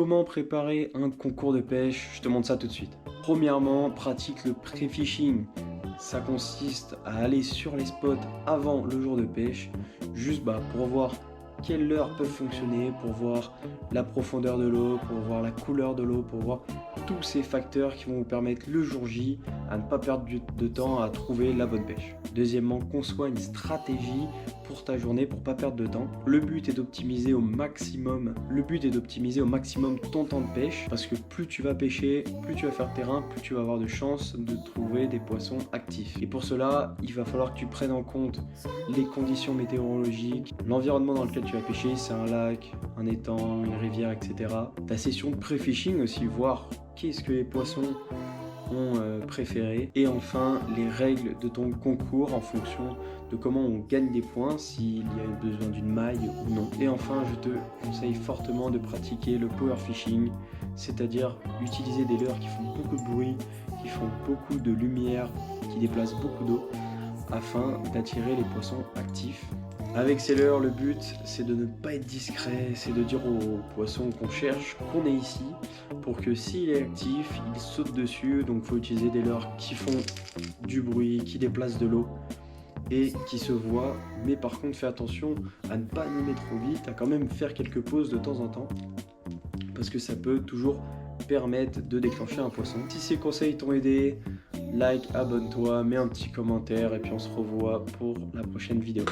Comment préparer un concours de pêche? Je te montre ça tout de suite. Premièrement, pratique le pré-fishing. Ça consiste à aller sur les spots avant le jour de pêche, juste pour voir quelles leurres peuvent fonctionner, pour voir la profondeur de l'eau, pour voir la couleur de l'eau, pour voir tous ces facteurs qui vont vous permettre le jour J à ne pas perdre de temps à trouver la bonne pêche. Deuxièmement, conçois une stratégie pour ta journée pour pas perdre de temps. Le but est d'optimiser au maximum ton temps de pêche, parce que plus tu vas pêcher, plus tu vas faire terrain, plus tu vas avoir de chances de trouver des poissons actifs. Et pour cela, il va falloir que tu prennes en compte les conditions météorologiques, l'environnement dans lequel tu vas pêcher, c'est un lac, un étang, une rivière, etc. Ta session de pré-fishing aussi, voir qu'est-ce que les poissons ont préféré. Et enfin, les règles de ton concours en fonction de comment on gagne des points, s'il y a besoin d'une maille ou non. Et enfin, je te conseille fortement de pratiquer le power fishing, c'est-à-dire utiliser des leurres qui font beaucoup de bruit, qui font beaucoup de lumière, qui déplacent beaucoup d'eau, afin d'attirer les poissons actifs. Avec ces leurres, le but c'est de ne pas être discret, c'est de dire aux poissons qu'on cherche qu'on est ici, pour que s'il est actif, il saute dessus. Donc il faut utiliser des leurres qui font du bruit, qui déplacent de l'eau et qui se voient. Mais par contre, fais attention à ne pas animer trop vite, à quand même faire quelques pauses de temps en temps, parce que ça peut toujours permettre de déclencher un poisson. Si ces conseils t'ont aidé, like, abonne-toi, mets un petit commentaire et puis on se revoit pour la prochaine vidéo.